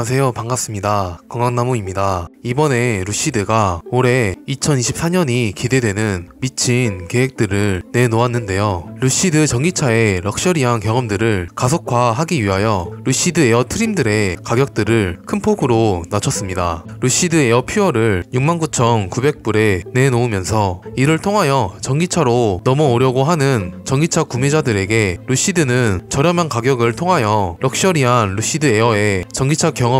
안녕하세요. 반갑습니다. 건강나무입니다. 이번에 루시드가 올해 2024년이 기대되는 미친 계획들을 내놓았는데요. 루시드 전기차의 럭셔리한 경험들을 가속화하기 위하여 루시드 에어 트림들의 가격들을 큰 폭으로 낮췄습니다. 루시드 에어 퓨어를 69,900불에 내놓으면서 이를 통하여 전기차로 넘어오려고 하는 전기차 구매자들에게 루시드는 저렴한 가격을 통하여 럭셔리한 루시드 에어의 전기차 경험을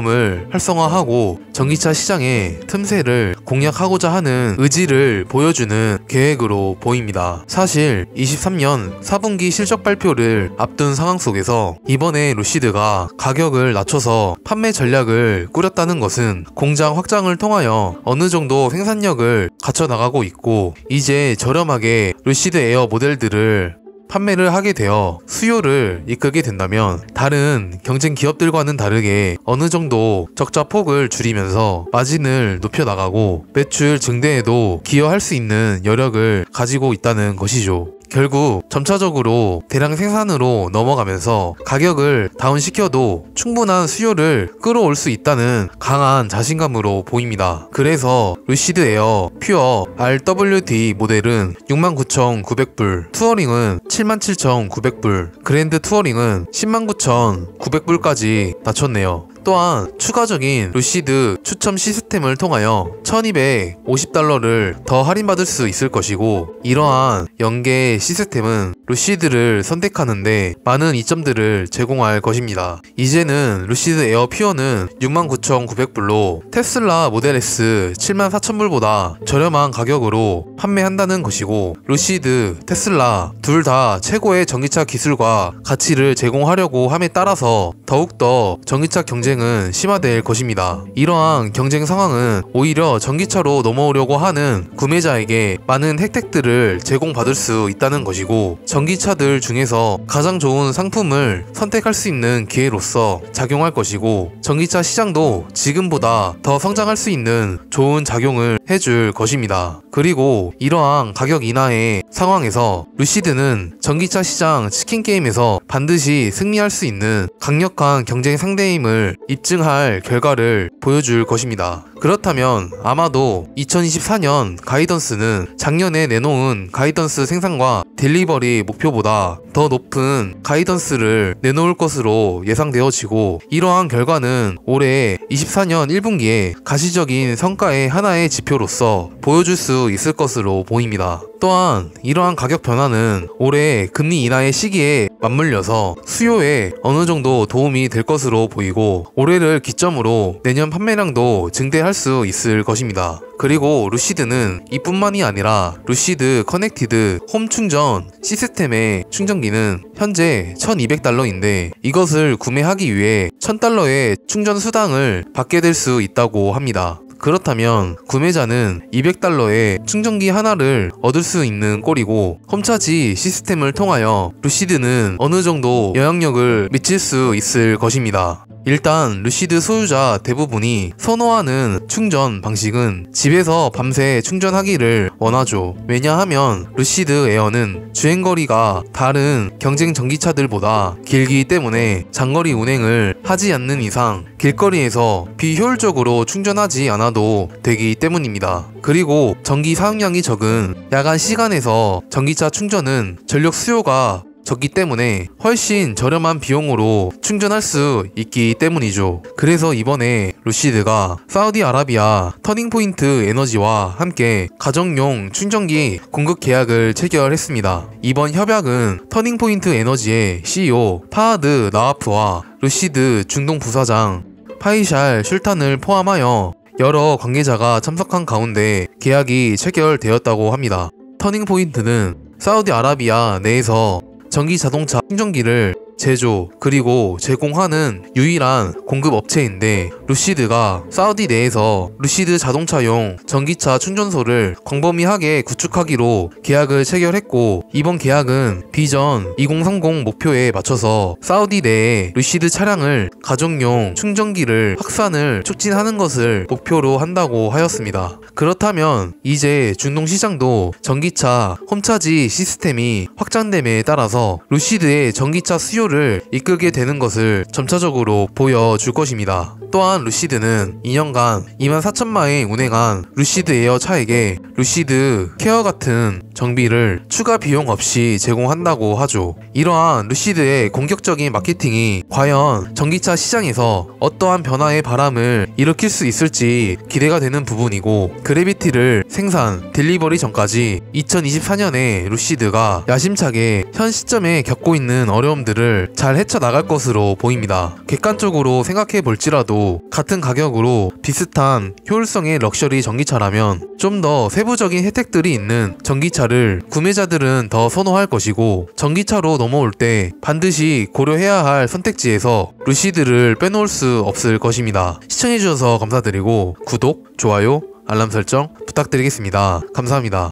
활성화하고 전기차 시장의 틈새를 공략하고자 하는 의지를 보여주는 계획으로 보입니다. 사실 23년 4분기 실적 발표를 앞둔 상황 속에서 이번에 루시드가 가격을 낮춰서 판매 전략을 꾸렸다는 것은 공장 확장을 통하여 어느 정도 생산력을 갖춰 나가고 있고, 이제 저렴하게 루시드 에어 모델들을 판매를 하게 되어 수요를 이끌게 된다면 다른 경쟁 기업들과는 다르게 어느 정도 적자 폭을 줄이면서 마진을 높여 나가고 매출 증대에도 기여할 수 있는 여력을 가지고 있다는 것이죠. 결국 점차적으로 대량 생산으로 넘어가면서 가격을 다운시켜도 충분한 수요를 끌어올 수 있다는 강한 자신감으로 보입니다. 그래서 루시드 에어 퓨어 RWD 모델은 69,900불, 투어링은 77,900불, 그랜드 투어링은 109,900불까지 낮췄네요. 또한 추가적인 루시드 추첨 시스템을 통하여 1250달러를 더 할인받을 수 있을 것이고, 이러한 연계 시스템은 루시드를 선택하는데 많은 이점들을 제공할 것입니다. 이제는 루시드 에어 퓨어는 69,900불로 테슬라 모델 S 74,000불보다 저렴한 가격으로 판매한다는 것이고, 루시드, 테슬라 둘 다 최고의 전기차 기술과 가치를 제공하려고 함에 따라서 더욱더 전기차 경쟁은 심화될 것입니다. 이러한 경쟁 상황은 오히려 전기차로 넘어오려고 하는 구매자에게 많은 혜택들을 제공받을 수 있다는 것이고, 전기차들 중에서 가장 좋은 상품을 선택할 수 있는 기회로서 작용할 것이고, 전기차 시장도 지금보다 더 성장할 수 있는 좋은 작용을 해줄 것입니다. 그리고 이러한 가격 인하의 상황에서 루시드는 전기차 시장 치킨 게임에서 반드시 승리할 수 있는 강력한 경쟁 상대임을 입증할 결과를 보여줄 것입니다. 그렇다면 아마도 2024년 가이던스는 작년에 내놓은 가이던스 생산과 딜리버리 목표보다 더 높은 가이던스를 내놓을 것으로 예상되어지고, 이러한 결과는 올해 24년 1분기에 가시적인 성과의 하나의 지표로서 보여줄 수 있을 것으로 보입니다. 또한 이러한 가격 변화는 올해 금리 인하의 시기에 맞물려서 수요에 어느 정도 도움이 될 것으로 보이고, 올해를 기점으로 내년 판매량도 증대할 수 있을 것입니다. 그리고 루시드는 이뿐만이 아니라 루시드 커넥티드 홈 충전 시스템의 충전기는 현재 1200달러인데 이것을 구매하기 위해 1000달러의 충전 수당을 받게 될 수 있다고 합니다. 그렇다면 구매자는 200달러의 충전기 하나를 얻을 수 있는 꼴이고, 홈차지 시스템을 통하여 루시드는 어느 정도 영향력을 미칠 수 있을 것입니다. 일단 루시드 소유자 대부분이 선호하는 충전 방식은 집에서 밤새 충전하기를 원하죠. 왜냐하면 루시드 에어는 주행거리가 다른 경쟁 전기차들보다 길기 때문에 장거리 운행을 하지 않는 이상 길거리에서 비효율적으로 충전하지 않아도 되기 때문입니다. 그리고 전기 사용량이 적은 야간 시간에서 전기차 충전은 전력 수요가 적기 때문에 훨씬 저렴한 비용으로 충전할 수 있기 때문이죠. 그래서 이번에 루시드가 사우디아라비아 터닝포인트 에너지와 함께 가정용 충전기 공급 계약을 체결했습니다. 이번 협약은 터닝포인트 에너지의 CEO 파하드 나와프와 루시드 중동 부사장 파이샬 슐탄을 포함하여 여러 관계자가 참석한 가운데 계약이 체결되었다고 합니다. 터닝포인트는 사우디아라비아 내에서 전기 자동차 충전기를 제조 그리고 제공하는 유일한 공급 업체인데, 루시드가 사우디 내에서 루시드 자동차용 전기차 충전소를 광범위하게 구축하기로 계약을 체결했고, 이번 계약은 비전 2030 목표에 맞춰서 사우디 내에 루시드 차량을 가정용 충전기를 확산을 촉진하는 것을 목표로 한다고 하였습니다. 그렇다면 이제 중동 시장도 전기차 홈차지 시스템이 확장됨에 따라서 루시드의 전기차 수요를 수요를 이끌게 되는 것을 점차적으로 보여줄 것입니다. 또한 루시드는 2년간 24,000마일 운행한 루시드 에어 차에게 루시드 케어 같은 정비를 추가 비용 없이 제공한다고 하죠. 이러한 루시드의 공격적인 마케팅이 과연 전기차 시장에서 어떠한 변화의 바람을 일으킬 수 있을지 기대가 되는 부분이고, 그래비티를 생산, 딜리버리 전까지 2024년에 루시드가 야심차게 현 시점에 겪고 있는 어려움들을 잘 헤쳐나갈 것으로 보입니다. 객관적으로 생각해 볼지라도 같은 가격으로 비슷한 효율성의 럭셔리 전기차라면 좀 더 세부적인 혜택들이 있는 전기차를 구매자들은 더 선호할 것이고, 전기차로 넘어올 때 반드시 고려해야 할 선택지에서 루시드를 빼놓을 수 없을 것입니다. 시청해주셔서 감사드리고 구독, 좋아요, 알람 설정 부탁드리겠습니다. 감사합니다.